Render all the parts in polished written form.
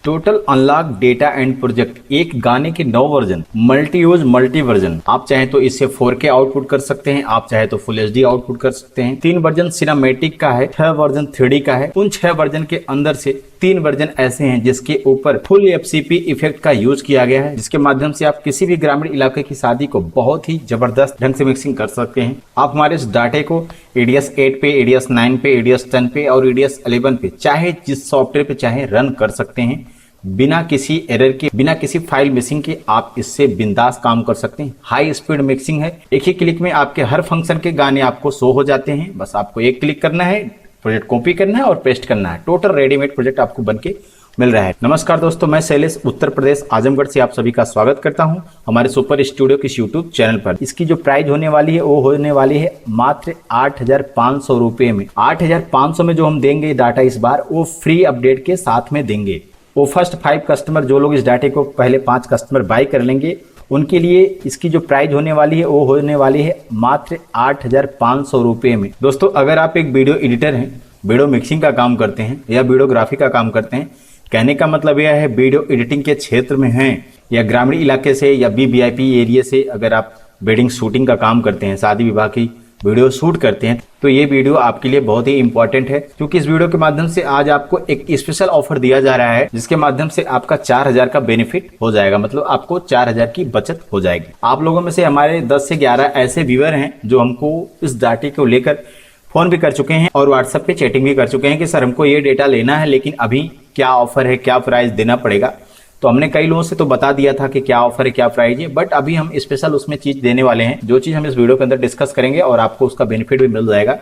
Total unlock data and project, एक गाने के 9 version, multi use multi version. आप चाहे तो इससे 4K आउटपुट कर सकते हैं, आप चाहे तो फुल HD आउटपुट कर सकते हैं। 3 वर्जन सिनेमैटिक का है, 6 वर्जन 3D का है। उन 6 वर्जन के अंदर से 3 वर्जन ऐसे हैं जिसके ऊपर फुल FCP इफेक्ट का यूज किया गया है, जिसके माध्यम से आप किसी भी ग्रामीण इलाके की शादी को बहुत ही जबरदस्त ढंग से मिक्सिंग कर सकते हैं। आप हमारे इस डाटे को ADS 8 पे, ADS 9 पे, ADS 10 पे और ADS 11 पे चाहे जिस सॉफ्टवेयर पे चाहे रन कर सकते हैं, बिना किसी एरर के, बिना किसी फाइल मिसिंग के। आप इससे बिंदास काम कर सकते हैं। हाई स्पीड मिक्सिंग है, एक ही क्लिक में आपके हर फंक्शन के गाने आपको शो हो जाते हैं। बस आपको एक क्लिक करना है, प्रोजेक्ट कॉपी करना है और पेस्ट करना है। टोटल रेडीमेड प्रोजेक्ट आपको बनके मिल रहा है। नमस्कार दोस्तों, मैं शैलेश उत्तर प्रदेश आजमगढ़ से आप सभी का स्वागत करता हूं हमारे सुपर स्टूडियो के यूट्यूब चैनल पर। इसकी जो प्राइस होने वाली है वो होने वाली है मात्र 8,500 रुपए में। 8,500 में जो हम देंगे डाटा इस बार, वो फ्री अपडेट के साथ में देंगे। वो फर्स्ट 5 कस्टमर, जो लोग इस डाटे को पहले 5 कस्टमर बाई कर लेंगे, उनके लिए इसकी जो प्राइस होने वाली है वो होने वाली है मात्र 8,500 रुपए में। दोस्तों, अगर आप एक वीडियो एडिटर हैं, वीडियो मिक्सिंग का काम करते हैं या वीडियोग्राफी का काम करते हैं, कहने का मतलब यह है वीडियो एडिटिंग के क्षेत्र में हैं या ग्रामीण इलाके से या VIP एरिया से अगर आप वेडिंग शूटिंग का काम करते हैं, शादी विवाह की वीडियो शूट करते हैं, तो ये वीडियो आपके लिए बहुत ही इंपॉर्टेंट है। क्योंकि इस वीडियो के माध्यम से आज आपको एक स्पेशल ऑफर दिया जा रहा है, जिसके माध्यम से आपका 4,000 का बेनिफिट हो जाएगा। मतलब आपको 4,000 की बचत हो जाएगी। आप लोगों में से हमारे 10 से 11 ऐसे व्यूअर हैं जो हमको इस डाटे को लेकर फोन भी कर चुके हैं और व्हाट्सएप पे चैटिंग भी कर चुके हैं कि सर हमको ये डेटा लेना है, लेकिन अभी क्या ऑफर है, क्या प्राइस देना पड़ेगा। तो हमने कई लोगों से तो बता दिया था कि क्या ऑफर है, क्या प्राइस है, बट अभी हम स्पेशल उसमें चीज देने वाले हैं, जो चीज हम इस वीडियो के अंदर डिस्कस करेंगे और आपको उसका बेनिफिट भी मिल जाएगा।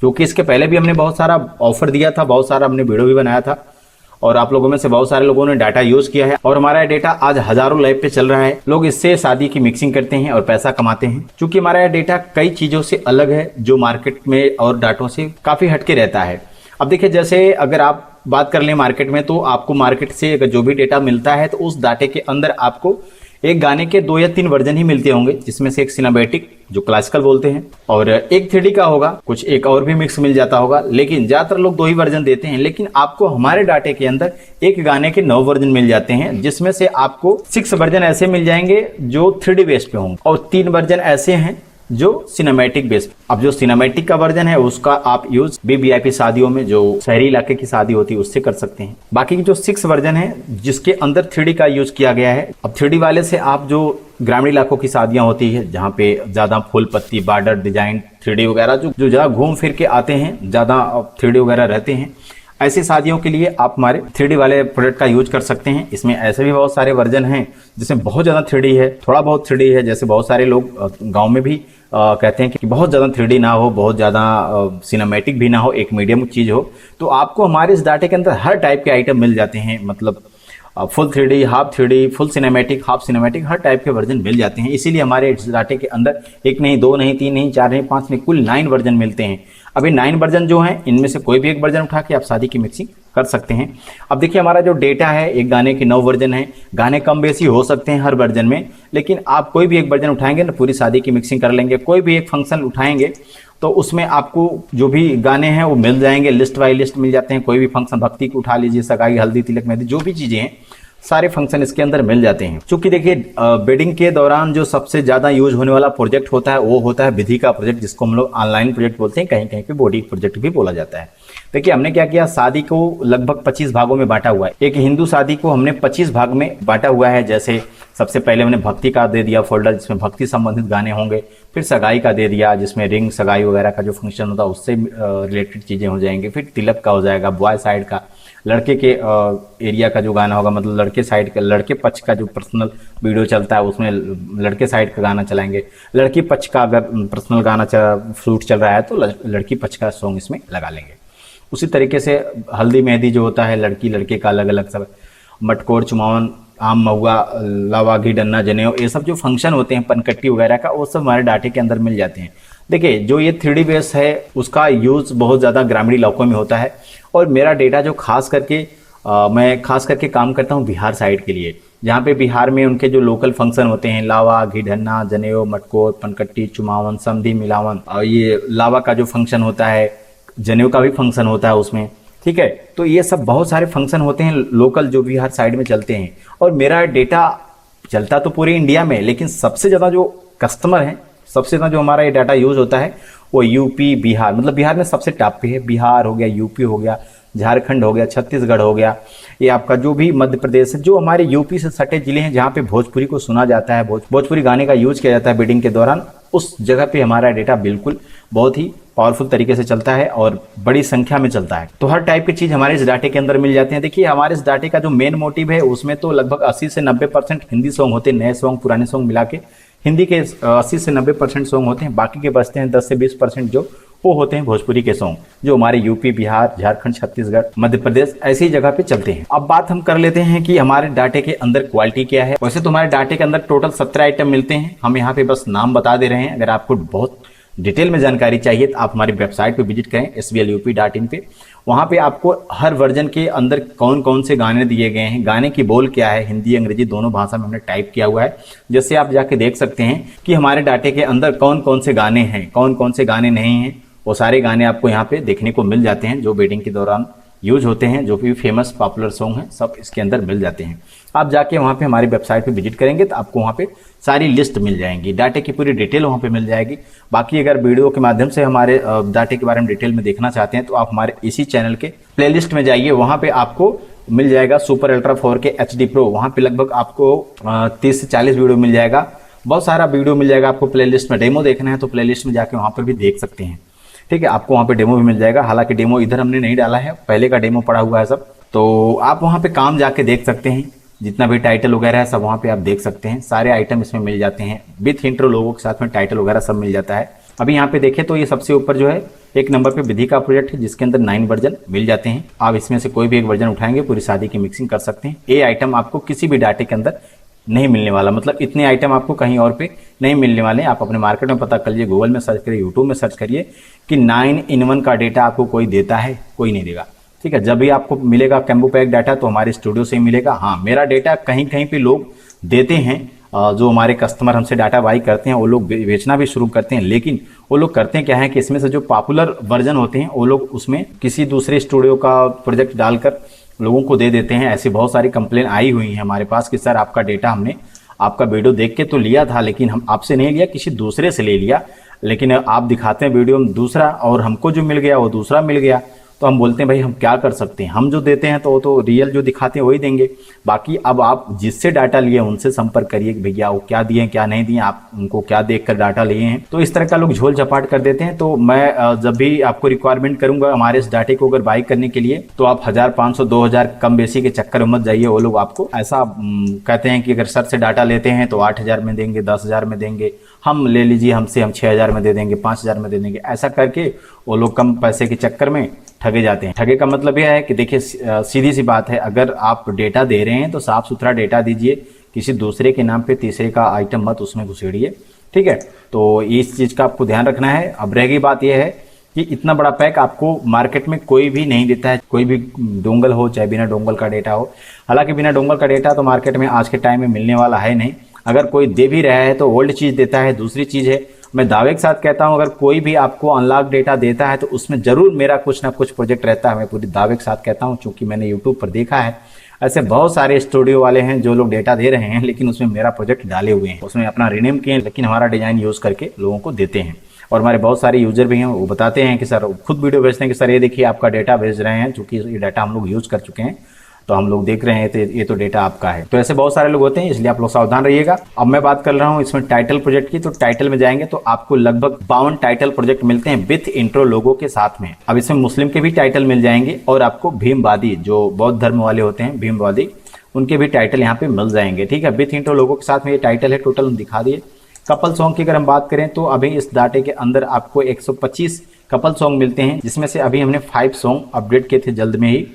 क्योंकि इसके पहले भी हमने बहुत सारा ऑफर दिया था, बहुत सारा हमने वीडियो भी बनाया था और आप लोगों में से बहुत सारे लोगों ने डाटा यूज किया है और हमारा डेटा आज हजारों लाइव पे चल रहा है। लोग इससे शादी की मिक्सिंग करते हैं और पैसा कमाते हैं। क्योंकि हमारा डेटा कई चीजों से अलग है, जो मार्केट में और डाटों से काफी हटके रहता है। अब देखिए, जैसे अगर आप बात कर लें मार्केट में, तो आपको मार्केट से अगर जो भी डेटा मिलता है तो उस डाटे के अंदर आपको एक गाने के 2 या 3 वर्जन ही मिलते होंगे, जिसमें से एक सिनेमैटिक जो क्लासिकल बोलते हैं और एक 3D का होगा, कुछ एक और भी मिक्स मिल जाता होगा, लेकिन ज्यादातर लोग 2 ही वर्जन देते हैं। लेकिन आपको हमारे डाटे के अंदर एक गाने के 9 वर्जन मिल जाते हैं, जिसमें से आपको 6 वर्जन ऐसे मिल जाएंगे जो 3D बेस पे होंगे और 3 वर्जन ऐसे हैं जो सिनेमैटिक बेस। अब जो सिनेमैटिक का वर्जन है उसका आप यूज VIP शादियों में, जो शहरी इलाके की शादी होती है, उससे कर सकते हैं। बाकी जो 6 वर्जन है जिसके अंदर 3D का यूज किया गया है। अब 3D वाले से आप जो ग्रामीण इलाकों की शादियां होती है, जहाँ पे ज्यादा फूल पत्ती, बॉर्डर डिजाइन, 3D वगैरह जो ज्यादा घूम फिर के आते हैं, ज्यादा 3D वगैरह रहते हैं, ऐसी शादियों के लिए आप हमारे 3D वाले प्रोडक्ट का यूज कर सकते हैं। इसमें ऐसे भी बहुत सारे वर्जन हैं जिसमें बहुत ज्यादा 3D है, थोड़ा बहुत 3D है। जैसे बहुत सारे लोग गांव में भी कहते हैं कि बहुत ज्यादा 3D ना हो, बहुत ज्यादा सिनेमैटिक भी ना हो, एक मीडियम चीज हो। तो आपको हमारे इस डाटे के अंदर हर टाइप के आइटम मिल जाते हैं। मतलब full 3D, half 3D, full cinematic, half cinematic, हर टाइप के वर्जन मिल जाते हैं। इसीलिए हमारे इस डाटे के अंदर 1 नहीं, 2 नहीं, 3 नहीं, 4 नहीं, 5 नहीं, कुल 9 वर्जन मिलते हैं। अभी 9 वर्जन जो हैं, इनमें से कोई भी एक वर्जन उठा के आप शादी की मिक्सिंग कर सकते हैं। अब देखिए, हमारा जो डेटा है, एक गाने के 9 वर्जन है। गाने कम बेसी हो सकते हैं हर वर्जन में, लेकिन आप कोई भी एक वर्जन उठाएंगे ना, पूरी शादी की मिक्सिंग कर लेंगे। कोई भी एक फंक्शन उठाएंगे तो उसमें आपको जो भी गाने हैं वो मिल जाएंगे, लिस्ट बाय लिस्ट मिल जाते हैं। कोई भी फंक्शन, भक्ति को उठा लीजिए, सगाई, हल्दी, तिलक, मेहंदी, जो भी चीजें हैं, सारे फंक्शन इसके अंदर मिल जाते हैं। क्योंकि देखिए, वेडिंग के दौरान जो सबसे ज्यादा यूज होने वाला प्रोजेक्ट होता है वो होता है विधि का प्रोजेक्ट, जिसको हम लोग ऑनलाइन प्रोजेक्ट बोलते हैं, कहीं कहीं पे बॉडी प्रोजेक्ट भी बोला जाता है। देखिए, हमने क्या किया, शादी को लगभग 25 भागों में बांटा हुआ है। एक हिंदू शादी को हमने 25 भाग में बांटा हुआ है। जैसे सबसे पहले हमने भक्ति का दे दिया फोल्डर, जिसमें भक्ति संबंधित गाने होंगे। फिर सगाई का दे दिया, जिसमें रिंग, सगाई वगैरह का जो फंक्शन होता है उससे रिलेटेड चीजें हो जाएंगी। फिर तिलक का हो जाएगा, बॉय साइड का, लड़के के एरिया का जो गाना होगा, मतलब लड़के साइड का, लड़के पक्ष का जो पर्सनल वीडियो चलता है उसमें लड़के साइड का गाना चलाएंगे। लड़की पक्ष का अगर पर्सनल गाना शूट चल रहा है तो लड़की पक्ष का सॉन्ग इसमें लगा लेंगे। उसी तरीके से हल्दी मेहंदी जो होता है, लड़की लड़के का अलग अलग सब, मटकोर, चुमावन, आम महुआ, लावा, घी, डन्ना, जनेऊ, ये सब जो फंक्शन होते हैं, पनकट्टी वगैरह का, वो सब हमारे डाटे के अंदर मिल जाते हैं। देखिए, जो ये 3D बेस है उसका यूज बहुत ज्यादा ग्रामीण इलाकों में होता है और मेरा डेटा जो खास करके मैं खास करके काम करता हूँ बिहार साइड के लिए, जहाँ पे बिहार में उनके जो लोकल फंक्शन होते हैं, लावा, घी, ढन्ना, जनेऊ, मटकोर, पनकट्टी, चुमावन, समधी, मिलावन, और ये लावा का जो फंक्शन होता है, जनेऊ का भी फंक्शन होता है उसमें, ठीक है। तो ये सब बहुत सारे फंक्शन होते हैं लोकल जो भी हर साइड में चलते हैं। और मेरा डेटा चलता तो पूरे इंडिया में, लेकिन सबसे ज़्यादा जो कस्टमर हैं, सबसे ज़्यादा जो हमारा ये डाटा यूज़ होता है वो यूपी बिहार, मतलब बिहार में सबसे टॉप पे है। बिहार हो गया, यूपी हो गया, झारखंड हो गया, छत्तीसगढ़ हो गया, ये आपका जो भी मध्य प्रदेश है, जो हमारे यूपी से सटे जिले हैं जहाँ पे भोजपुरी को सुना जाता है, भोजपुरी गाने का यूज किया जाता है बिडिंग के दौरान, उस जगह पे हमारा डेटा बिल्कुल बहुत ही पावरफुल तरीके से चलता है और बड़ी संख्या में चलता है। तो हर टाइप की चीज़ हमारे इस डाटे के अंदर मिल जाते हैं। देखिए हमारे इस डाटे का जो मेन मोटिव है उसमें तो लगभग 80 से 90% हिंदी सॉन्ग होते हैं, नए सॉन्ग पुराने सॉन्ग मिला के हिंदी के 80 से 90% सॉन्ग होते हैं। बाकी के बचते हैं 10 से 20% जो वो होते हैं भोजपुरी के सॉन्ग, जो हमारे यूपी, बिहार, झारखंड, छत्तीसगढ़, मध्य प्रदेश ऐसी जगह पे चलते हैं। अब बात हम कर लेते हैं कि हमारे डाटे के अंदर क्वालिटी क्या है। वैसे तो हमारे डाटे के अंदर टोटल 17 आइटम मिलते हैं, हम यहाँ पे बस नाम बता दे रहे हैं। अगर आपको बहुत डिटेल में जानकारी चाहिए तो आप हमारी वेबसाइट पे विजिट करें sblup.in पे। वहाँ पे आपको हर वर्जन के अंदर कौन कौन से गाने दिए गए हैं, गाने की बोल क्या है, हिंदी अंग्रेजी दोनों भाषा में हमने टाइप किया हुआ है, जिससे आप जाके देख सकते हैं कि हमारे डाटे के अंदर कौन कौन से गाने हैं, कौन कौन से गाने नहीं हैं। वो सारे गाने आपको यहाँ पे देखने को मिल जाते हैं जो बेटिंग के दौरान यूज होते हैं, जो भी फेमस पॉपुलर सॉन्ग हैं सब इसके अंदर मिल जाते हैं। आप जाके वहाँ पे हमारी वेबसाइट पे विजिट करेंगे तो आपको वहाँ पे सारी लिस्ट मिल जाएंगी, डाटे की पूरी डिटेल वहाँ पे मिल जाएगी। बाकी अगर वीडियो के माध्यम से हमारे डाटे के बारे में डिटेल में देखना चाहते हैं तो आप हमारे इसी चैनल के प्लेलिस्ट में जाइए, वहाँ पे आपको मिल जाएगा super ultra 4K HD pro. वहाँ पे लगभग आपको 30 से 40 वीडियो मिल जाएगा, बहुत सारा वीडियो मिल जाएगा। आपको प्लेलिस्ट में डेमो देखना है तो प्लेलिस्ट में जाके वहाँ पर भी देख सकते हैं, ठीक है। आपको वहाँ पे डेमो भी मिल जाएगा, हालांकि डेमो इधर हमने नहीं डाला है, पहले का डेमो पड़ा हुआ है सब। तो आप वहाँ पे काम जाके देख सकते हैं, जितना भी टाइटल वगैरह है सब वहाँ पे आप देख सकते हैं। सारे आइटम इसमें मिल जाते हैं विथ इंट्रो लोगों के साथ में, टाइटल वगैरह सब मिल जाता है। अभी यहाँ पे देखें तो ये सबसे ऊपर जो है 1 नंबर पे विधि का प्रोजेक्ट है, जिसके अंदर 9 वर्जन मिल जाते हैं। आप इसमें से कोई भी एक वर्जन उठाएंगे, पूरी शादी की मिक्सिंग कर सकते हैं। ये आइटम आपको किसी भी डाटे के अंदर नहीं मिलने वाला, मतलब इतने आइटम आपको कहीं और पे नहीं मिलने वाले। आप अपने मार्केट में पता कर लीजिए, गूगल में सर्च करिए, यूट्यूब में सर्च करिए कि 9-in-1 का डेटा आपको कोई देता है, कोई नहीं देगा, ठीक है। जब भी आपको मिलेगा कैम्बो पैक डाटा तो हमारे स्टूडियो से ही मिलेगा। हाँ, मेरा डेटा कहीं कहीं पे लोग देते हैं, जो हमारे कस्टमर हमसे डाटा बाई करते हैं वो लोग बेचना भी शुरू करते हैं, लेकिन वो लोग करते हैं क्या है कि इसमें से जो पॉपुलर वर्जन होते हैं वो लोग उसमें किसी दूसरे स्टूडियो का प्रोजेक्ट डालकर लोगों को दे देते हैं। ऐसी बहुत सारी कंप्लेन आई हुई है हमारे पास कि सर आपका डेटा हमने आपका वीडियो देख के तो लिया था, लेकिन हम आपसे नहीं लिया, किसी दूसरे से ले लिया, लेकिन आप दिखाते हैं वीडियो में दूसरा और हमको जो मिल गया वो दूसरा मिल गया। तो हम बोलते हैं भाई हम क्या कर सकते हैं, हम जो देते हैं तो वो तो रियल जो दिखाते हैं वही देंगे। बाकी अब आप जिससे डाटा लिए उनसे संपर्क करिए कि भैया वो क्या दिए क्या नहीं दिए, आप उनको क्या देखकर डाटा लिए हैं। तो इस तरह का लोग झोल झपाट कर देते हैं। तो मैं जब भी आपको रिक्वायरमेंट करूंगा हमारे इस डाटे को अगर बाई करने के लिए, तो आप 1500-2000 कम बेसी के चक्कर में मत जाइए। वो लोग आपको ऐसा कहते हैं कि अगर सर से डाटा लेते हैं तो 8000 में देंगे, 10,000 में देंगे, हम ले लीजिए हमसे, हम 6000 में दे देंगे, 5000 में दे देंगे। ऐसा करके वो लोग कम पैसे के चक्कर में ठगे जाते हैं। ठगे का मतलब यह है कि देखिए सीधी सी बात है, अगर आप डेटा दे रहे हैं तो साफ सुथरा डेटा दीजिए, किसी दूसरे के नाम पे तीसरे का आइटम मत उसमें घुसेड़िए, ठीक है। तो इस चीज़ का आपको ध्यान रखना है। अब रहेगी बात यह है कि इतना बड़ा पैक आपको मार्केट में कोई भी नहीं देता है, कोई भी डोंगल हो चाहे बिना डोंगल का डेटा हो। हालांकि बिना डोंगल का डेटा तो मार्केट में आज के टाइम में मिलने वाला है नहीं, अगर कोई दे भी रहा है तो ओल्ड चीज़ देता है। दूसरी चीज़ है, मैं दावे के साथ कहता हूं अगर कोई भी आपको अनलॉक डेटा देता है तो उसमें जरूर मेरा कुछ ना कुछ प्रोजेक्ट रहता है। मैं पूरी दावे के साथ कहता हूं, क्योंकि मैंने यूट्यूब पर देखा है ऐसे बहुत सारे स्टूडियो वाले हैं जो लोग डेटा दे रहे हैं लेकिन उसमें मेरा प्रोजेक्ट डाले हुए हैं, उसमें अपना रीनेम किए लेकिन हमारा डिजाइन यूज करके लोगों को देते हैं। और हमारे बहुत सारे यूजर भी हैं, वो बताते हैं कि सर खुद वीडियो भेजते हैं कि सर ये देखिए आपका डेटा भेज रहे हैं, चूंकि ये डाटा हम लोग यूज कर चुके हैं तो हम लोग देख रहे हैं तो ये तो डेटा आपका है। तो ऐसे बहुत सारे लोग होते हैं, इसलिए आप लोग सावधान रहिएगा। अब मैं बात कर रहा हूँ इसमें टाइटल प्रोजेक्ट की, तो टाइटल में जाएंगे तो आपको लगभग 52 टाइटल प्रोजेक्ट मिलते हैं विथ इंट्रो लोगो के साथ में। अब इसमें मुस्लिम के भी टाइटल मिल जाएंगे और आपको भीमवादी जो बौद्ध धर्म वाले होते हैं भीमवादी, उनके भी टाइटल यहाँ पे मिल जाएंगे, ठीक है। विथ इंट्रो लोगो के साथ में ये टाइटल है, टोटल हम दिखा दिए। कपल सॉन्ग की अगर हम बात करें तो अभी इस डाटे के अंदर आपको 125 कपल सॉन्ग मिलते हैं, जिसमें से अभी हमने 5 सॉन्ग अपडेट किए थे जल्द में ही,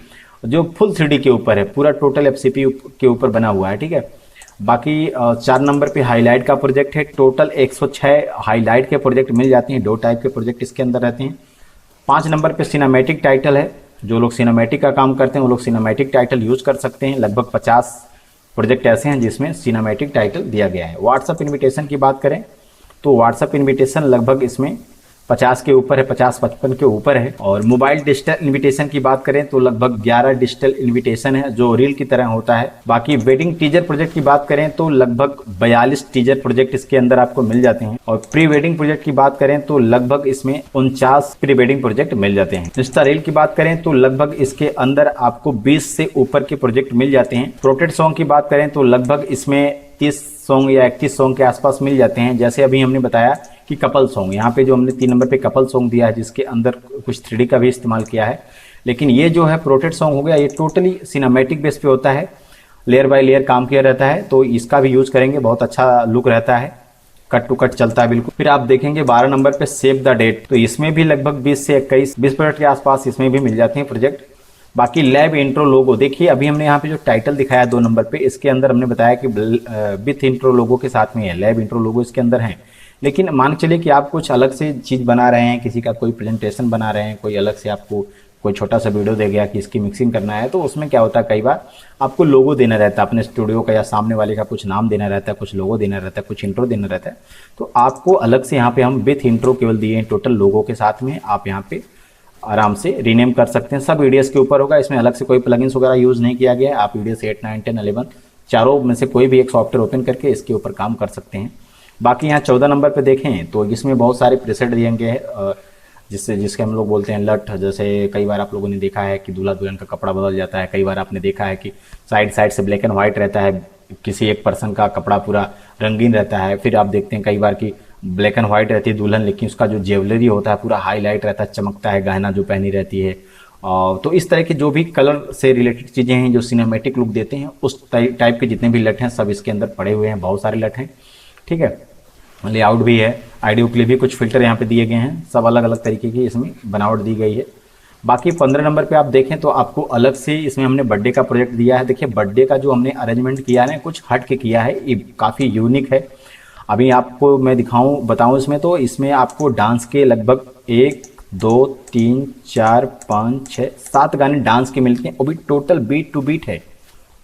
जो फुल 3D के ऊपर है, पूरा टोटल FCP के ऊपर बना हुआ है, ठीक है। बाकी 4 नंबर पे हाईलाइट का प्रोजेक्ट है, टोटल 106 हाईलाइट के प्रोजेक्ट मिल जाते हैं, 2 टाइप के प्रोजेक्ट इसके अंदर रहते हैं। 5 नंबर पे सिनेमैटिक टाइटल है, जो लोग सिनेमैटिक का काम करते हैं वो लोग सिनेमैटिक टाइटल यूज कर सकते हैं। लगभग 50 प्रोजेक्ट ऐसे हैं जिसमें सिनेमैटिक टाइटल दिया गया है। व्हाट्सअप इन्विटेशन की बात करें तो व्हाट्सअप इन्विटेशन लगभग इसमें 50 के ऊपर है, 50-55 के ऊपर है। और मोबाइल डिजिटल इनविटेशन की बात करें तो लगभग 11 डिजिटल इनविटेशन है जो रील की तरह होता है। बाकी वेडिंग टीजर प्रोजेक्ट की बात करें तो लगभग 42 टीजर प्रोजेक्ट इसके अंदर आपको मिल जाते हैं। और प्री वेडिंग प्रोजेक्ट की बात करें तो लगभग इसमें 49 प्री वेडिंग प्रोजेक्ट मिल जाते हैं। इंस्टा रील की बात करें तो लगभग इसके अंदर आपको 20 से ऊपर के प्रोजेक्ट मिल जाते हैं। प्रोटेड सॉन्ग की बात करें तो लगभग इसमें 30 सॉन्ग या 31 सॉन्ग के आसपास मिल जाते हैं। जैसे अभी हमने बताया कि कपल सॉन्ग, यहाँ पे जो हमने 3 नंबर पे कपल सॉन्ग दिया है जिसके अंदर कुछ 3D का भी इस्तेमाल किया है। लेकिन ये जो है प्रोटेड सॉन्ग हो गया, ये टोटली सिनेमैटिक बेस पे होता है, लेयर बाय लेयर काम किया रहता है, तो इसका भी यूज करेंगे, बहुत अच्छा लुक रहता है, कट टू कट चलता है बिल्कुल। फिर आप देखेंगे 12 नंबर पे सेव द डेट, तो इसमें भी लगभग 20 से 20 प्रोजेक्ट के आसपास इसमें भी मिल जाते हैं प्रोजेक्ट। बाकी लैब इंट्रो लोगो, देखिए अभी हमने यहाँ पे जो टाइटल दिखाया 2 नंबर पे, इसके अंदर हमने बताया कि विथ इंट्रो लोगो के साथ में है, लैब इंट्रो लोगो इसके अंदर है। लेकिन मान चलिए कि आप कुछ अलग से चीज़ बना रहे हैं, किसी का कोई प्रेजेंटेशन बना रहे हैं, कोई अलग से आपको कोई छोटा सा वीडियो दे गया कि इसकी मिक्सिंग करना है, तो उसमें क्या होता है कई बार आपको लोगो देना रहता है अपने स्टूडियो का, या सामने वाले का कुछ नाम देना रहता है, कुछ लोगो देना रहता है, कुछ इंट्रो देना रहता है। तो आपको अलग से यहाँ पे हम विथ इंट्रो केवल दिए हैं टोटल लोगो के साथ में, आप यहाँ पे आराम से रीनेम कर सकते हैं। सब ईडीएस के ऊपर होगा, इसमें अलग से कोई प्लगइन्स वगैरह यूज़ नहीं किया गया है। आप ईडीएस 8, 9, 10, 11 चारों में से कोई भी एक सॉफ्टवेयर ओपन करके इसके ऊपर काम कर सकते हैं। बाकी यहाँ 14 नंबर पे देखें तो इसमें बहुत सारे प्रीसेट दिए गए हैं, जिसके हम लोग बोलते हैं लट। जैसे कई बार आप लोगों ने देखा है कि दूल्हा दुल्हन का कपड़ा बदल जाता है, कई बार आपने देखा है कि साइड साइड से ब्लैक एंड व्हाइट रहता है, किसी एक पर्सन का कपड़ा पूरा रंगीन रहता है। फिर आप देखते हैं कई बार कि ब्लैक एंड व्हाइट रहती है दुल्हन, लेकिन उसका जो ज्वेलरी होता है पूरा हाईलाइट रहता है, चमकता है, गहना जो पहनी रहती है। तो इस तरह के जो भी कलर से रिलेटेड चीज़ें हैं जो सिनेमैटिक लुक देते हैं, उस टाइप के जितने भी लट हैं सब इसके अंदर पड़े हुए हैं, बहुत सारे लट हैं। ठीक है, लेआउट भी है, ऑडियो के लिए भी कुछ फिल्टर यहाँ पे दिए गए हैं, सब अलग अलग तरीके की इसमें बनावट दी गई है। बाकी 15 नंबर पे आप देखें तो आपको अलग से इसमें हमने बर्थडे का प्रोजेक्ट दिया है। देखिए बर्थडे का जो हमने अरेंजमेंट किया है कुछ हट के किया है, ये काफ़ी यूनिक है। अभी आपको मैं बताऊं इसमें, तो इसमें आपको डांस के लगभग 1, 2, 3, 4, 5, 6, 7 गाने डांस के मिलते हैं, वो भी टोटल बीट टू बीट है,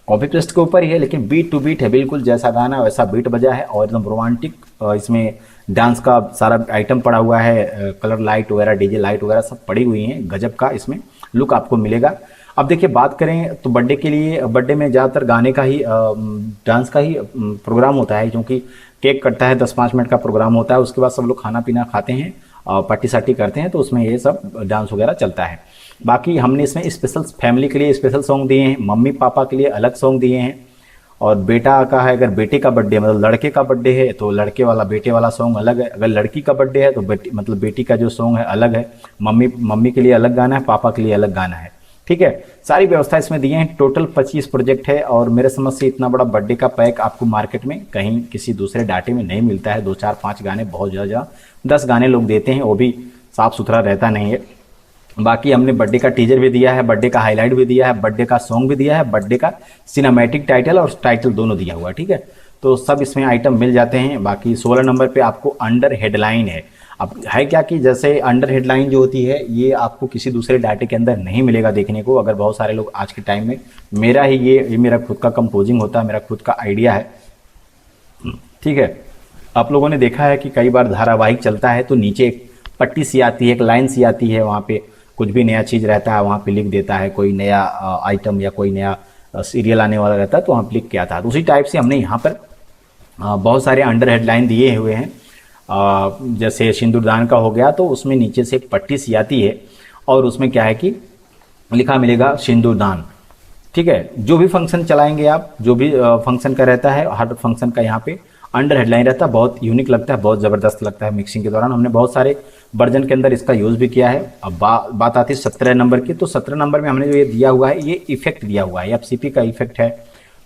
कॉपी पेस्ट के ऊपर ही है लेकिन बीट टू बीट है, बिल्कुल जैसा गाना वैसा बीट बजा है और एकदम रोमांटिक। इसमें डांस का सारा आइटम पड़ा हुआ है, कलर लाइट वगैरह, डीजे लाइट वगैरह सब पड़ी हुई हैं, गजब का इसमें लुक आपको मिलेगा। अब देखिए बात करें तो बर्थडे के लिए, बर्थडे में ज़्यादातर गाने का ही डांस का ही प्रोग्राम होता है, क्योंकि केक कटता है, 10-5 मिनट का प्रोग्राम होता है, उसके बाद सब लोग खाना पीना खाते हैं, पार्टी सार्टी करते हैं, तो उसमें ये सब डांस वगैरह चलता है। बाकी हमने इसमें स्पेशल फैमिली के लिए स्पेशल सॉन्ग दिए हैं, मम्मी पापा के लिए अलग सॉन्ग दिए हैं, और बेटा का है, अगर बेटे का बर्थडे मतलब लड़के का बर्थडे है तो लड़के वाला बेटे वाला सॉन्ग अलग है, अगर लड़की का बर्थडे है तो मतलब बेटी का जो सॉन्ग है अलग है, मम्मी के लिए अलग गाना है, पापा के लिए अलग गाना है। ठीक है, सारी व्यवस्था इसमें दिए हैं। टोटल 25 प्रोजेक्ट है और मेरे समझ से इतना बड़ा बर्थडे का पैक आपको मार्केट में कहीं किसी दूसरे डाटे में नहीं मिलता है। 2, 4, 5 गाने बहुत ज़्यादा, 10 गाने लोग देते हैं, वो भी साफ सुथरा रहता नहीं है। बाकी हमने बर्थडे का टीजर भी दिया है, बर्थडे का हाईलाइट भी दिया है, बर्थडे का सॉन्ग भी दिया है, बर्थडे का सिनेमैटिक टाइटल और टाइटल दोनों दिया हुआ है। ठीक है, तो सब इसमें आइटम मिल जाते हैं। बाकी 16 नंबर पे आपको अंडर हेडलाइन है। अब है क्या कि जैसे अंडर हेडलाइन जो होती है ये आपको किसी दूसरे डाटे के अंदर नहीं मिलेगा देखने को। अगर बहुत सारे लोग आज के टाइम में, मेरा ही ये मेरा खुद का कंपोजिंग होता है, मेरा खुद का आइडिया है। ठीक है, आप लोगों ने देखा है कि कई बार धारावाहिक चलता है तो नीचे एक पट्टी सी आती है, एक लाइन सी आती है, वहाँ पे कुछ भी नया चीज़ रहता है वहाँ पे लिख देता है, कोई नया आइटम या कोई नया सीरियल आने वाला रहता है तो वहाँ पे लिख के आता है। तो उसी टाइप से हमने यहाँ पर बहुत सारे अंडर हेडलाइन दिए हुए हैं। जैसे सिंदूरदान का हो गया तो उसमें नीचे से एक पट्टी सी आती है और उसमें क्या है कि लिखा मिलेगा सिंदूरदान। ठीक है, जो भी फंक्शन चलाएंगे आप, जो भी फंक्शन का रहता है, हर फंक्शन का यहाँ पे अंडर हेडलाइन रहता है, बहुत यूनिक लगता है, बहुत ज़बरदस्त लगता है। मिक्सिंग के दौरान हमने बहुत सारे वर्जन के अंदर इसका यूज़ भी किया है। अब बात आती है 17 नंबर की, तो 17 नंबर में हमने जो ये दिया हुआ है, ये इफेक्ट दिया हुआ है, FCP का इफेक्ट है,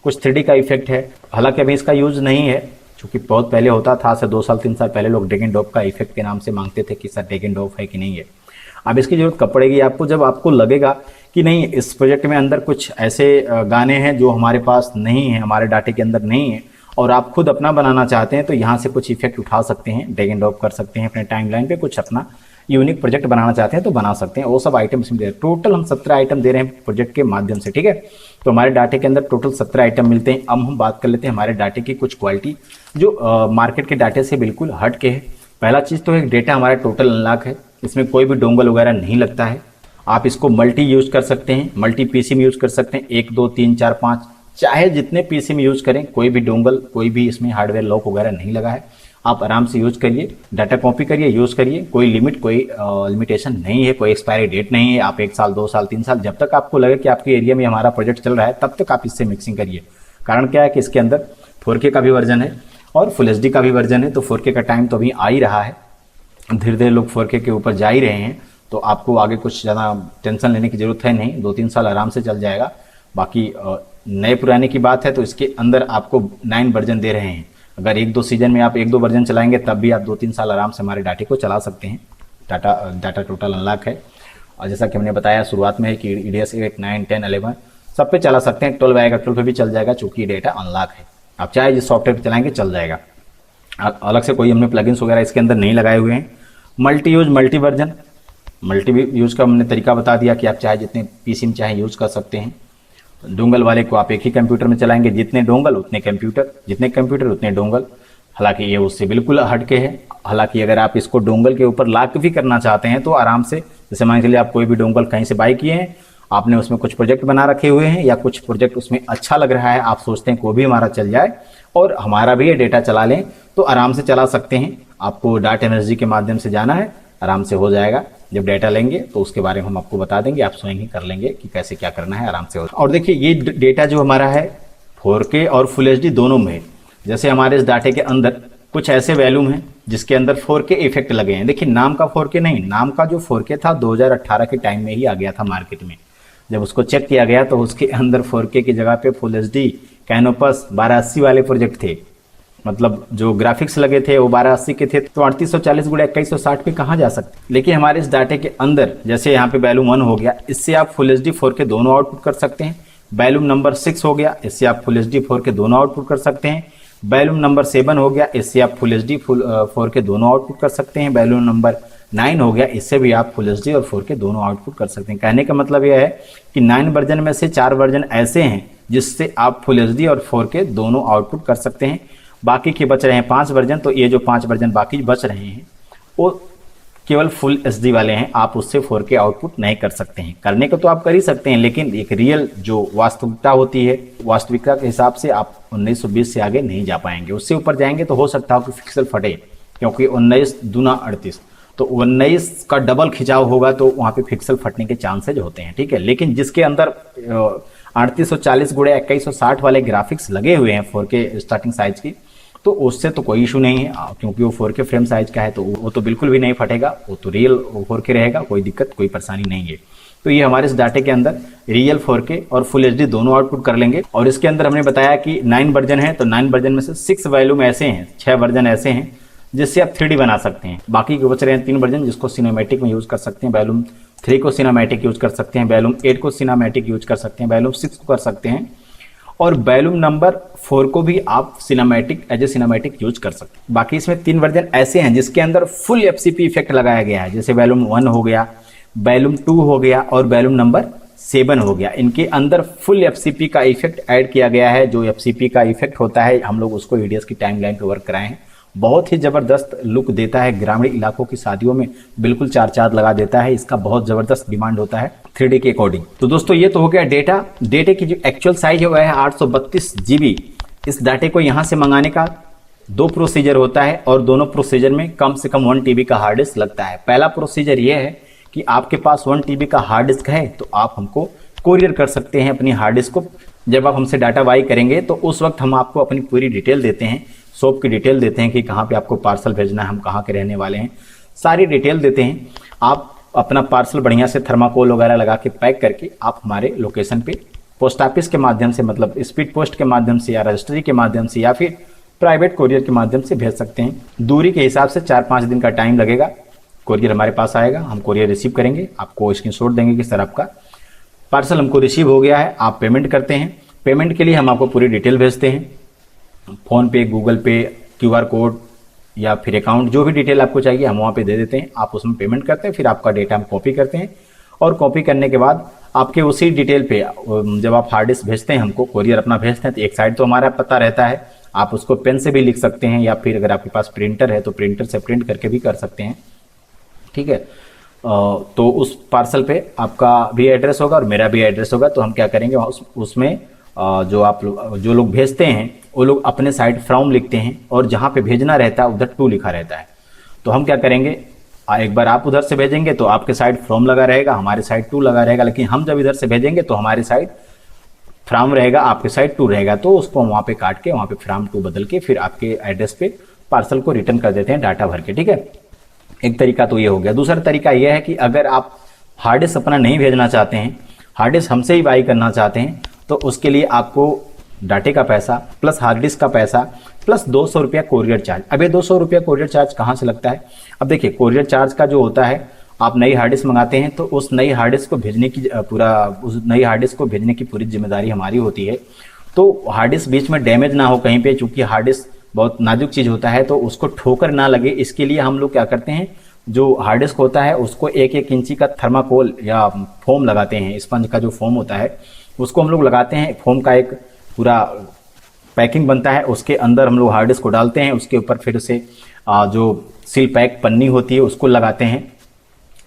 कुछ 3D का इफेक्ट है। हालांकि अभी इसका यूज़ नहीं है, क्योंकि बहुत पहले होता था, से 2 साल 3 साल पहले लोग डेगेनडॉर्फ का इफेक्ट के नाम से मांगते थे कि सर डेगेनडॉर्फ है कि नहीं है। अब इसकी जरूरत कब पड़ेगी आपको, जब आपको लगेगा कि नहीं इस प्रोजेक्ट में अंदर कुछ ऐसे गाने हैं जो हमारे पास नहीं है, हमारे डाटे के अंदर नहीं है, और आप खुद अपना बनाना चाहते हैं, तो यहाँ से कुछ इफेक्ट उठा सकते हैं, ड्रैग एंड ड्रॉप कर सकते हैं अपने टाइमलाइन पे, कुछ अपना यूनिक प्रोजेक्ट बनाना चाहते हैं तो बना सकते हैं। वो सब आइटम इसमें दे रहे हैं। टोटल हम 17 आइटम दे रहे हैं प्रोजेक्ट के माध्यम से। ठीक है, तो हमारे डाटे के अंदर टोटल 17 आइटम मिलते हैं। अब हम बात कर लेते हैं हमारे डाटे की कुछ क्वालिटी जो मार्केट के डाटे से बिल्कुल हट के है। पहला चीज़ तो है डेटा हमारा टोटल अनलॉक है, इसमें कोई भी डोंगल वगैरह नहीं लगता है। आप इसको मल्टी यूज कर सकते हैं, मल्टी पीसी में यूज कर सकते हैं, 1 2 3 4 5 चाहे जितने पीसी में यूज करें, कोई भी डोंगल कोई भी इसमें हार्डवेयर लॉक वगैरह नहीं लगा है। आप आराम से यूज करिए, डाटा कॉपी करिए, यूज करिए, कोई लिमिट कोई लिमिटेशन नहीं है, कोई एक्सपायरी डेट नहीं है। आप 1 साल 2 साल 3 साल जब तक आपको लगे कि आपके एरिया में हमारा प्रोजेक्ट चल रहा है तब तक आप इससे मिक्सिंग करिए। कारण क्या है कि इसके अंदर 4K का भी वर्जन है और फुल HD का भी वर्जन है, तो 4K का टाइम तो अभी आ ही रहा है, धीरे धीरे लोग 4K के ऊपर जा ही रहे हैं, तो आपको आगे कुछ ज़्यादा टेंशन लेने की ज़रूरत है नहीं, 2-3 साल आराम से चल जाएगा। बाकी नए पुराने की बात है तो इसके अंदर आपको 9 वर्जन दे रहे हैं। अगर 1-2 सीजन में आप 1-2 वर्जन चलाएंगे तब भी आप 2-3 साल आराम से हमारे डाटे को चला सकते हैं। डाटा टोटल अनलॉक है, और जैसा कि हमने बताया शुरुआत में है कि EDS 8, 9, 10, 11 सब पे चला सकते हैं। 12 आएगा 12 पे भी चल जाएगा, चूँकि डेटा अनलॉक है। आप चाहे जिस सॉफ्टवेयर पर चलाएंगे चल जाएगा। अलग से कोई हमने प्लगइन्स वगैरह इसके अंदर नहीं लगाए हुए हैं। Multi use multi version, multi use का हमने तरीका बता दिया कि आप चाहे जितने पीसी में चाहे यूज कर सकते हैं। डोंगल वाले को आप एक ही कंप्यूटर में चलाएंगे, जितने डोंगल उतने कंप्यूटर, जितने कंप्यूटर उतने डोंगल। हालांकि ये उससे बिल्कुल हटके है। हालांकि अगर आप इसको डोंगल के ऊपर लॉक भी करना चाहते हैं तो आराम से, जैसे मान के लिए आप कोई भी डोंगल कहीं से बाय किए हैं, आपने उसमें कुछ प्रोजेक्ट बना रखे हुए हैं या कुछ प्रोजेक्ट उसमें अच्छा लग रहा है, आप सोचते हैं कोई भी हमारा चल जाए और हमारा भी ये डेटा चला लें, तो आराम से चला सकते हैं। आपको डाटा एनर्जी के माध्यम से जाना है, आराम से हो जाएगा। जब डाटा लेंगे तो उसके बारे में हम आपको बता देंगे, आप स्वयं ही कर लेंगे कि कैसे क्या करना है, आराम से हो। और देखिए ये डेटा जो हमारा है 4K और फुल HD दोनों में है। जैसे हमारे इस डाटे के अंदर कुछ ऐसे वैल्यूम हैं जिसके अंदर 4K इफेक्ट लगे हैं। देखिए नाम का 4K नहीं, नाम का जो 4K था 2018 के टाइम में ही आ गया था मार्केट में। जब उसको चेक किया गया तो उसके अंदर 4K की जगह पे फुल HD कैनोपस 1280 वाले प्रोजेक्ट थे, मतलब जो ग्राफिक्स लगे थे वो 1280 के थे, तो 3840 गुणा 2160 पे कहाँ जा सकते। लेकिन हमारे इस डाटे के अंदर जैसे यहाँ पे वैल्यूम 1 हो गया, इससे आप फुल HD 4K दोनों आउटपुट कर सकते हैं। वैल्यूम नंबर 6 हो गया, इससे आप फुल HD 4K दोनों आउटपुट कर सकते हैं। वैल्यूम नंबर 7 हो गया, इससे आप फुल HD 4K दोनों आउटपुट कर सकते हैं। वैल्यूम नंबर 9 हो गया, इससे भी आप फुल HD और 4K दोनों आउटपुट कर सकते हैं। कहने का मतलब यह है कि 9 वर्जन में से 4 वर्जन ऐसे हैं जिससे आप फुल HD और 4K दोनों आउटपुट कर सकते हैं। बाकी के बच रहे हैं 5 वर्जन, तो ये जो 5 वर्जन बाकी बच रहे हैं वो केवल फुल HD वाले हैं, आप उससे 4K आउटपुट नहीं कर सकते हैं। करने को तो आप कर ही सकते हैं, लेकिन एक रियल जो वास्तविकता होती है, वास्तविकता के हिसाब से आप 1920 से आगे नहीं जा पाएंगे। उससे ऊपर जाएंगे तो हो सकता है कि पिक्सल फटे, क्योंकि 19 दूना 38, तो 19 का डबल खिंचाव होगा तो वहाँ पे पिक्सल फटने के चांसेज होते हैं, ठीक है। लेकिन जिसके अंदर 3840 गुणे 2160 वाले ग्राफिक्स लगे हुए हैं 4K स्टार्टिंग साइज की, तो उससे तो कोई इशू नहीं है, क्योंकि वो 4K फ्रेम साइज का है, तो वो तो बिल्कुल भी नहीं फटेगा, वो तो रियल 4K रहेगा, कोई दिक्कत कोई परेशानी नहीं है। तो ये हमारे इस डाटे के अंदर रियल 4K और फुल HD दोनों आउटपुट कर लेंगे। और इसके अंदर हमने बताया कि 9 वर्जन है, तो 9 वर्जन में से 6 वैल्यूम ऐसे हैं, 6 वर्जन ऐसे हैं जिससे आप 3D बना सकते हैं। बाकी के बच रहे हैं 3 वर्जन जिसको सिनेमैटिक में यूज कर सकते हैं। वैल्यूम 3 को सिनेमैटिक यूज कर सकते हैं, वैल्यूम 8 को सिनेमैटिक यूज कर सकते हैं, वैल्यूम 6 को कर सकते हैं, और वैल्यूम नंबर 4 को भी आप cinematic as a cinematic use कर सकते हैं। बाकी इसमें 3 वर्जन ऐसे हैं जिसके अंदर फुल FCP इफेक्ट लगाया गया है, जैसे वैल्यूम 1 हो गया, वैल्यूम 2 हो गया और वैल्यूम नंबर 7 हो गया। इनके अंदर फुल FCP का इफेक्ट ऐड किया गया है। जो FCP का इफेक्ट होता है, हम लोग उसको EDS की टाइमलाइन पे वर्क कराए हैं, बहुत ही जबरदस्त लुक देता है। ग्रामीण इलाकों की शादियों में बिल्कुल 4 चांद लगा देता है। इसका बहुत जबरदस्त डिमांड होता है 3D के अकॉर्डिंग। तो दोस्तों ये तो हो गया डेटा। डेटे की जो एक्चुअल साइज है वह है 832 GB। इस डाटे को यहाँ से मंगाने का 2 प्रोसीजर होता है और दोनों प्रोसीजर में कम से कम 1 TB का हार्ड डिस्क लगता है। पहला प्रोसीजर ये है कि आपके पास 1 TB का हार्ड डिस्क है तो आप हमको कोरियर कर सकते हैं अपनी हार्ड डिस्क को। जब आप हमसे डाटा बाई करेंगे तो उस वक्त हम आपको अपनी पूरी डिटेल देते हैं, शॉप की डिटेल देते हैं कि कहाँ पे आपको पार्सल भेजना है, हम कहाँ के रहने वाले हैं, सारी डिटेल देते हैं। आप अपना पार्सल बढ़िया से थर्माकोल वगैरह लगा के पैक करके आप हमारे लोकेशन पे पोस्ट ऑफिस के माध्यम से, मतलब स्पीड पोस्ट के माध्यम से या रजिस्ट्री के माध्यम से या फिर प्राइवेट कोरियर के माध्यम से भेज सकते हैं। दूरी के हिसाब से 4-5 दिन का टाइम लगेगा। कोरियर हमारे पास आएगा, हम कोरियर रिसीव करेंगे, आपको स्क्रीनशॉट देंगे कि सर आपका पार्सल हमको रिसीव हो गया है, आप पेमेंट करते हैं। पेमेंट के लिए हम आपको पूरी डिटेल भेजते हैं, फ़ोन पे, गूगल पे, QR कोड या फिर अकाउंट, जो भी डिटेल आपको चाहिए हम वहाँ पे दे देते हैं। आप उसमें पेमेंट करते हैं, फिर आपका डेटा हम कॉपी करते हैं और कॉपी करने के बाद आपके उसी डिटेल पे जब आप हार्ड डिस्क भेजते हैं हमको, कोरियर अपना भेजते हैं, तो एक साइड तो हमारा पता रहता है, आप उसको पेन से भी लिख सकते हैं, या फिर अगर आपके पास प्रिंटर है तो प्रिंटर से प्रिंट करके भी कर सकते हैं, ठीक है। तो उस पार्सल पे आपका भी एड्रेस होगा और मेरा भी एड्रेस होगा। तो हम क्या करेंगे, उसमें जो लोग भेजते हैं वो लोग अपने साइड फ्रॉम लिखते हैं, और जहाँ पे भेजना रहता है उधर टू लिखा रहता है। तो हम क्या करेंगे, एक बार आप उधर से भेजेंगे तो आपके साइड फ्रॉम लगा रहेगा, हमारे साइड टू लगा रहेगा, लेकिन हम जब इधर से भेजेंगे तो हमारी साइड फ्रॉम रहेगा, आपके साइड टू रहेगा। तो उसको हम वहाँ पे काट के वहाँ पे फ्रॉम टू बदल के फिर आपके एड्रेस पे पार्सल को रिटर्न कर देते हैं डाटा भर के, ठीक है। एक तरीका तो ये हो गया। दूसरा तरीका ये है कि अगर आप हार्ड डिस्क अपना नहीं भेजना चाहते हैं, हार्ड डिस्क हमसे ही बाई करना चाहते हैं, तो उसके लिए आपको डाटे का पैसा प्लस हार्ड डिस्क का पैसा प्लस 200 रुपया कोरियर चार्ज। अब ये 200 रुपया कोरियर चार्ज कहाँ से लगता है? अब देखिए, कोरियर चार्ज का जो होता है, आप नई हार्ड डिस्क मंगाते हैं तो उस नई हार्ड डिस्क को भेजने की पूरी जिम्मेदारी हमारी होती है। तो हार्ड डिस्क बीच में डैमेज ना हो कहीं पे, चूंकि हार्ड डिस्क बहुत नाजुक चीज़ होता है, तो उसको ठोकर ना लगे, इसके लिए हम लोग क्या करते हैं, जो हार्ड डिस्क होता है उसको 1-1 इंची का थर्माकोल या फोम लगाते हैं। स्पंज का जो फोम होता है उसको हम लोग लगाते हैं। फोम का एक पूरा पैकिंग बनता है, उसके अंदर हम लोग हार्ड डिस्क को डालते हैं, उसके ऊपर फिर से जो सील पैक पन्नी होती है उसको लगाते हैं,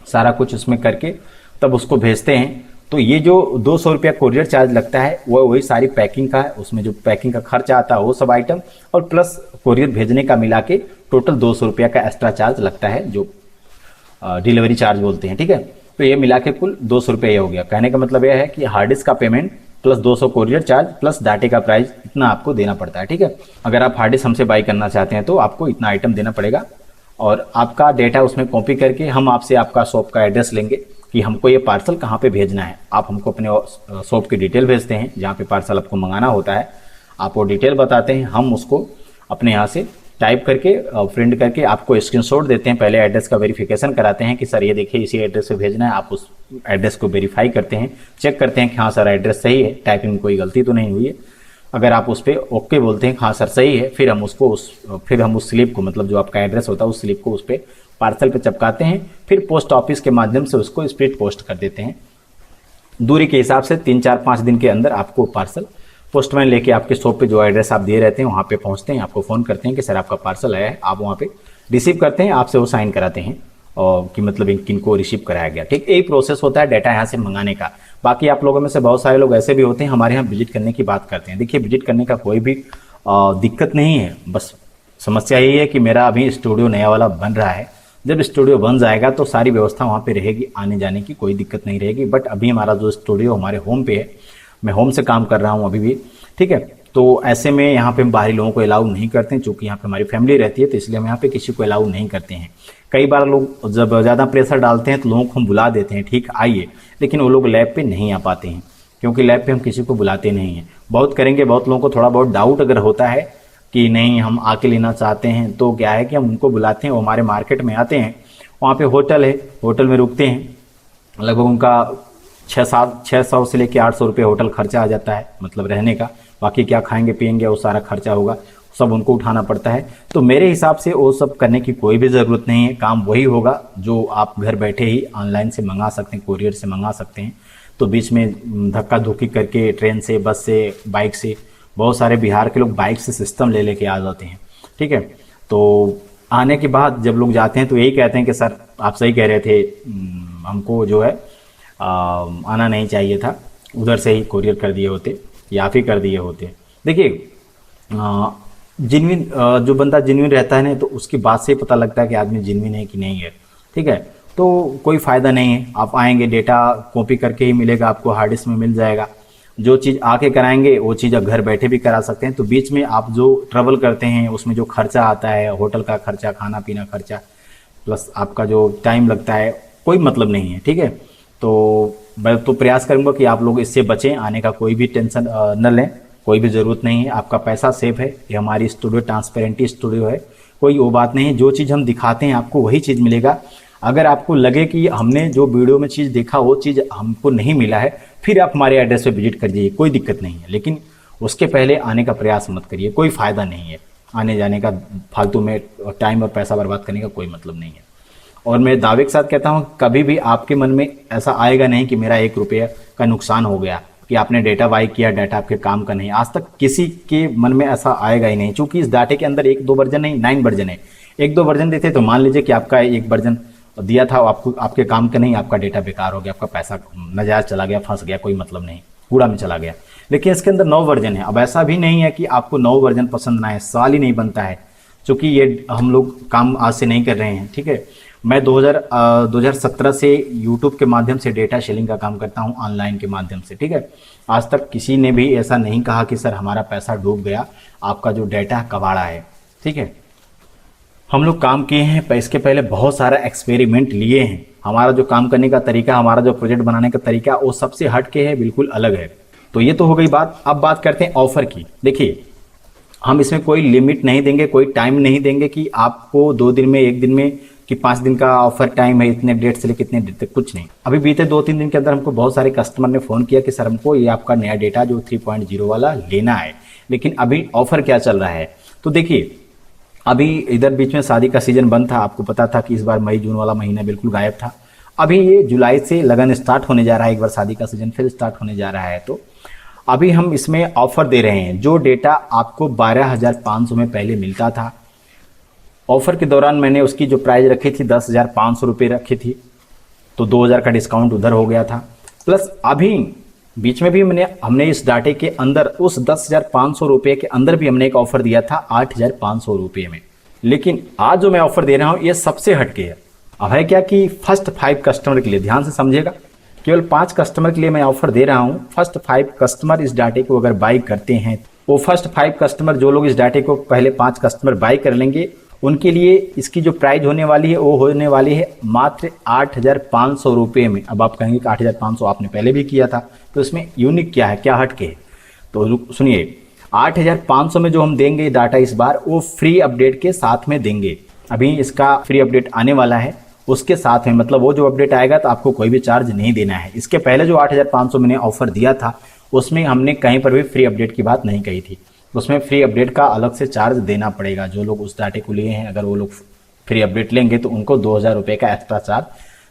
सारा कुछ उसमें करके तब उसको भेजते हैं। तो ये जो 200 रुपया कोरियर चार्ज लगता है वो वही सारी पैकिंग का है, उसमें जो पैकिंग का खर्चा आता है वो सब आइटम, और प्लस कोरियर भेजने का मिला के टोटल 200 रुपया का एक्स्ट्रा चार्ज लगता है, जो डिलीवरी चार्ज बोलते हैं, ठीक है। तो ये मिला के कुल 200 रुपये हो गया। कहने का मतलब यह है कि हार्ड डिस्क का payment plus 200 courier charge plus डाटे का प्राइस, इतना आपको देना पड़ता है, ठीक है। अगर आप हार्ड डिस्क हमसे बाई करना चाहते हैं तो आपको इतना आइटम देना पड़ेगा, और आपका डेटा उसमें कॉपी करके हम आपसे आपका शॉप का एड्रेस लेंगे कि हमको ये पार्सल कहाँ पे भेजना है। आप हमको अपने शॉप की डिटेल भेजते हैं जहाँ पे पार्सल आपको मंगाना होता है, आप वो डिटेल बताते हैं, हम उसको अपने यहाँ से टाइप करके प्रिंट करके आपको स्क्रीनशॉट देते हैं। पहले एड्रेस का वेरिफिकेशन कराते हैं कि सर ये देखिए इसी एड्रेस पे भेजना है, आप उस एड्रेस को वेरीफाई करते हैं, चेक करते हैं कि हाँ सर एड्रेस सही है, टाइपिंग में कोई गलती तो नहीं हुई है। अगर आप उस पर ओके बोलते हैं हाँ सर सही है, फिर हम उस स्लिप को, मतलब जो आपका एड्रेस होता है उस स्लिप को उस पर पार्सल पे चिपकाते हैं, फिर पोस्ट ऑफिस के माध्यम से उसको स्पीड पोस्ट कर देते हैं। दूरी के हिसाब से 3-4-5 दिन के अंदर आपको पार्सल पोस्टमैन लेके आपके शॉप पे जो एड्रेस आप दिए रहते हैं वहाँ पे पहुँचते हैं, आपको फ़ोन करते हैं कि सर आपका पार्सल आया है, आप वहाँ पे रिसीव करते हैं, आपसे वो साइन कराते हैं और कि मतलब किनको रिसीव कराया गया, ठीक। यही प्रोसेस होता है डाटा यहाँ से मंगाने का। बाकी आप लोगों में से बहुत सारे लोग ऐसे भी होते हैं हमारे यहाँ विजिट करने की बात करते हैं। देखिए, विजिट करने का कोई भी दिक्कत नहीं है, बस समस्या यही है कि मेरा अभी स्टूडियो नया वाला बन रहा है, जब स्टूडियो बन जाएगा तो सारी व्यवस्था वहाँ पे रहेगी, आने जाने की कोई दिक्कत नहीं रहेगी। बट अभी हमारा जो स्टूडियो हमारे होम पे है, मैं होम से काम कर रहा हूँ अभी भी, ठीक है। तो ऐसे में यहाँ पे हम बाहरी लोगों को अलाउ नहीं करते हैं, चूँकि यहाँ पे हमारी फैमिली रहती है, तो इसलिए हम यहाँ पे किसी को अलाउ नहीं करते हैं। कई बार लोग जब ज़्यादा प्रेशर डालते हैं तो लोगों को हम बुला देते हैं, ठीक आइए, लेकिन वो लोग लैब पे नहीं आ पाते हैं, क्योंकि लैब पे हम किसी को बुलाते नहीं हैं। बहुत करेंगे, बहुत लोगों को थोड़ा बहुत डाउट अगर होता है कि नहीं हम आके लेना चाहते हैं, तो क्या है कि हम उनको बुलाते हैं, वो हमारे मार्केट में आते हैं, वहाँ पे होटल है, होटल में रुकते हैं, लगभग उनका 600 से लेकर 800 रुपये होटल खर्चा आ जाता है, मतलब रहने का। बाकी क्या खाएंगे पिएंगे वो सारा खर्चा होगा, सब उनको उठाना पड़ता है। तो मेरे हिसाब से वो सब करने की कोई भी ज़रूरत नहीं है, काम वही होगा जो आप घर बैठे ही ऑनलाइन से मंगा सकते हैं, कोरियर से मंगा सकते हैं। तो बीच में धक्का धुक्की करके ट्रेन से, बस से, बाइक से, बहुत सारे बिहार के लोग बाइक से सिस्टम ले लेके आ जाते हैं, ठीक है। तो आने के बाद जब लोग जाते हैं तो यही कहते हैं कि सर आप सही कह रहे थे, हमको जो है आना नहीं चाहिए था, उधर से ही कोरियर कर दिए होते या आप ही कर दिए होते। देखिए, जिनविन जो बंदा जिनविन रहता है ना, तो उसकी बात से ही पता लगता है कि आदमी जिनविन है कि नहीं है, ठीक है। तो कोई फ़ायदा नहीं है, आप आएंगे डेटा कॉपी करके ही मिलेगा आपको, हार्ड डिस्क में मिल जाएगा। जो चीज़ आके कराएंगे वो चीज़ आप घर बैठे भी करा सकते हैं। तो बीच में आप जो ट्रैवल करते हैं उसमें जो खर्चा आता है, होटल का खर्चा, खाना पीना खर्चा, प्लस आपका जो टाइम लगता है, कोई मतलब नहीं है, ठीक है। तो मैं तो प्रयास करूँगा कि आप लोग इससे बचें, आने का कोई भी टेंशन न लें, कोई भी ज़रूरत नहीं है, आपका पैसा सेफ है। ये हमारी स्टूडियो ट्रांसपेरेंटी स्टूडियो है, कोई वो बात नहीं है, जो चीज़ हम दिखाते हैं आपको वही चीज़ मिलेगा। अगर आपको लगे कि हमने जो वीडियो में चीज़ देखा वो चीज़ हमको नहीं मिला है, फिर आप हमारे एड्रेस पे विजिट कर जाइए, कोई दिक्कत नहीं है, लेकिन उसके पहले आने का प्रयास मत करिए, कोई फ़ायदा नहीं है आने जाने का, फालतू में टाइम और पैसा बर्बाद करने का कोई मतलब नहीं है। और मैं दावे के साथ कहता हूँ, कभी भी आपके मन में ऐसा आएगा नहीं कि मेरा 1 रुपये का नुकसान हो गया, कि कि आपने डेटा बाई किया, डाटा आपके काम का नहीं। आज तक किसी के मन में ऐसा आएगा ही नहीं, क्योंकि इस डाटे के अंदर 1-2 वर्जन नहीं, 9 वर्जन है। 1-2 वर्जन देते तो मान लीजिए कि आपका एक वर्जन दिया था, आपको आपके काम का नहीं, आपका डेटा बेकार हो गया, आपका पैसा नाजायज चला गया, फंस गया, कोई मतलब नहीं, कूड़ा में चला गया। लेकिन इसके अंदर 9 वर्जन है। अब ऐसा भी नहीं है कि आपको 9 वर्जन पसंद ना आए, सवाल ही नहीं बनता है, क्योंकि ये हम लोग काम आज से नहीं कर रहे हैं, ठीक है। मैं 2017 से यूट्यूब के माध्यम से डेटा शेयरिंग का काम करता हूं, ऑनलाइन के माध्यम से, ठीक है। आज तक किसी ने भी ऐसा नहीं कहा कि सर हमारा पैसा डूब गया, आपका जो डेटा कबाड़ा है, ठीक है। हम लोग काम किए हैं, इसके पहले बहुत सारा एक्सपेरिमेंट लिए हैं। हमारा जो काम करने का तरीका, हमारा जो प्रोजेक्ट बनाने का तरीका, वो सबसे हट के है, बिल्कुल अलग है। तो ये तो हो गई बात। अब बात करते हैं ऑफर की। देखिए, हम इसमें कोई लिमिट नहीं देंगे, कोई टाइम नहीं देंगे कि आपको 2 दिन में, 1 दिन में, कि 5 दिन का ऑफर टाइम है, इतने डेट से लेकर इतने डेट तक, कुछ नहीं। अभी बीते 2-3 दिन के अंदर हमको बहुत सारे कस्टमर ने फ़ोन किया कि सर हमको ये आपका नया डेटा जो 3.0 वाला लेना है, लेकिन अभी ऑफर क्या चल रहा है। तो देखिए, अभी इधर बीच में शादी का सीजन बंद था, आपको पता था कि इस बार मई जून वाला महीना बिल्कुल गायब था। अभी ये जुलाई से लगन स्टार्ट होने जा रहा है, एक बार शादी का सीजन फिर स्टार्ट होने जा रहा है। तो अभी हम इसमें ऑफर दे रहे हैं। जो डेटा आपको 12,500 में पहले मिलता था, ऑफर के दौरान मैंने उसकी जो प्राइस रखी थी 10,500 रुपये रखी थी, तो 2,000 का डिस्काउंट उधर हो गया था। प्लस अभी बीच में भी हमने इस डाटे के अंदर उस 10,500 रुपये के अंदर भी हमने एक ऑफर दिया था 8,500 रुपये में। लेकिन आज जो मैं ऑफर दे रहा हूँ ये सबसे हटके है। अब है क्या कि फर्स्ट 5 कस्टमर के लिए, ध्यान से समझिएगा, केवल 5 कस्टमर के लिए मैं ऑफर दे रहा हूँ। फर्स्ट 5 कस्टमर इस डाटे को अगर बाई करते हैं, वो फर्स्ट 5 कस्टमर जो लोग इस डाटे को पहले 5 कस्टमर बाई कर लेंगे, उनके लिए इसकी जो प्राइस होने वाली है वो होने वाली है मात्र 8,500 रुपये में। अब आप कहेंगे कि 8,500 आपने पहले भी किया था, तो इसमें यूनिक क्या है, क्या हटके है? तो सुनिए, 8,500 में जो हम देंगे डाटा इस बार, वो फ्री अपडेट के साथ में देंगे। अभी इसका फ्री अपडेट आने वाला है, उसके साथ में, मतलब वो जो अपडेट आएगा तो आपको कोई भी चार्ज नहीं देना है। इसके पहले जो 8,500 मैंने ऑफर दिया था, उसमें हमने कहीं पर भी फ्री अपडेट की बात नहीं कही थी। उसमें फ्री अपडेट का अलग से चार्ज देना पड़ेगा। जो लोग उस डाटे को लिए हैं, अगर वो लोग फ्री अपडेट लेंगे तो उनको 2,000 रुपये का एक्स्ट्रा चार्ज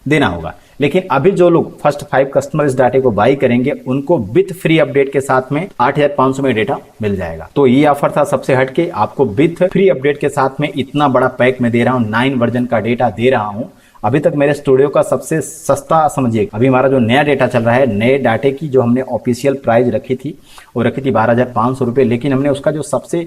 देना होगा। लेकिन अभी जो लोग फर्स्ट 5 कस्टमर इस डाटे को बाई करेंगे, उनको विथ फ्री अपडेट के साथ में 8,500 में डेटा मिल जाएगा। तो ये ऑफर था सबसे हटके, आपको विथ फ्री अपडेट के साथ में इतना बड़ा पैक में दे रहा हूँ, 9 वर्जन का डेटा दे रहा हूँ। अभी तक मेरे स्टूडियो का सबसे सस्ता समझिए, अभी हमारा जो नया डेटा चल रहा है, नए डाटे की जो हमने ऑफिशियल प्राइस रखी थी वो रखी थी 12,500 रुपये, लेकिन हमने उसका जो सबसे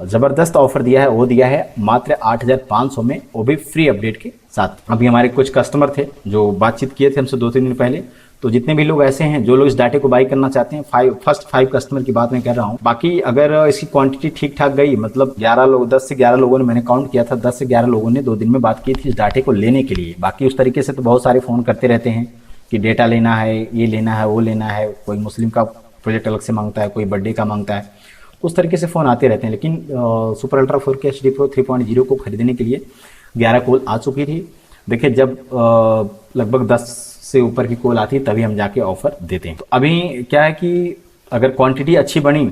ज़बरदस्त ऑफर दिया है वो दिया है मात्र 8,500 में, वो भी फ्री अपडेट के साथ। अभी हमारे कुछ कस्टमर थे जो बातचीत किए थे हमसे 2-3 दिन पहले, तो जितने भी लोग ऐसे हैं जो लोग इस डाटे को बाई करना चाहते हैं, फर्स्ट 5 कस्टमर की बात मैं कर रहा हूँ। बाकी अगर इसकी क्वांटिटी ठीक ठाक गई, मतलब 10 से 11 लोगों ने, मैंने काउंट किया था, 10 से 11 लोगों ने 2 दिन में बात की थी इस डाटे को लेने के लिए। बाकी उस तरीके से तो बहुत सारे फ़ोन करते रहते हैं कि डेटा लेना है, ये लेना है, वो लेना है, कोई मुस्लिम का प्रोजेक्ट अलग से मांगता है, कोई बर्थडे का मांगता है, उस तरीके से फ़ोन आते रहते हैं। लेकिन super ultra 4K HD Pro 3.0 को खरीदने के लिए 11 कॉल आ चुकी थी। देखिए, जब लगभग 10 से ऊपर की कॉल आती तभी हम जाके ऑफर देते हैं। तो अभी क्या है कि अगर क्वांटिटी अच्छी बनी,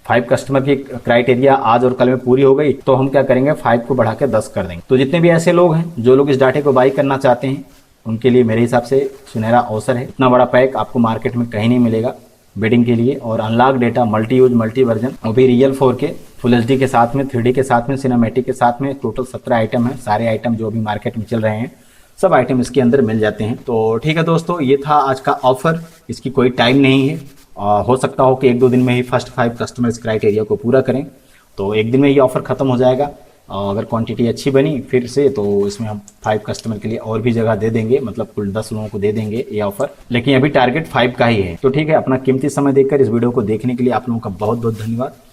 5 कस्टमर की क्राइटेरिया आज और कल में पूरी हो गई, तो हम क्या करेंगे, 5 को बढ़ा के 10 कर देंगे। तो जितने भी ऐसे लोग हैं जो लोग इस डाटे को बाई करना चाहते हैं, उनके लिए मेरे हिसाब से सुनहरा अवसर है। इतना बड़ा पैक आपको मार्केट में कहीं नहीं मिलेगा बेडिंग के लिए, और unlock data, multi use, multi version, वो भी रियल 4K फुल HD के साथ में, 3D के साथ में, सिनेमैटिक के साथ में। टोटल 17 आइटम है। सारे आइटम जो अभी मार्केट में चल रहे हैं, सब आइटम इसके अंदर मिल जाते हैं। तो ठीक है दोस्तों, ये था आज का ऑफर। इसकी कोई टाइम नहीं है, हो सकता हो कि 1-2 दिन में ही फर्स्ट 5 कस्टमर्स क्राइटेरिया को पूरा करें, तो 1 दिन में ये ऑफर खत्म हो जाएगा। अगर क्वांटिटी अच्छी बनी फिर से, तो इसमें हम 5 कस्टमर के लिए और भी जगह दे देंगे, मतलब कुल 10 लोगों को दे देंगे ये ऑफर। लेकिन अभी टारगेट 5 का ही है। तो ठीक है, अपना कीमती समय देकर इस वीडियो को देखने के लिए आप लोगों का बहुत बहुत धन्यवाद।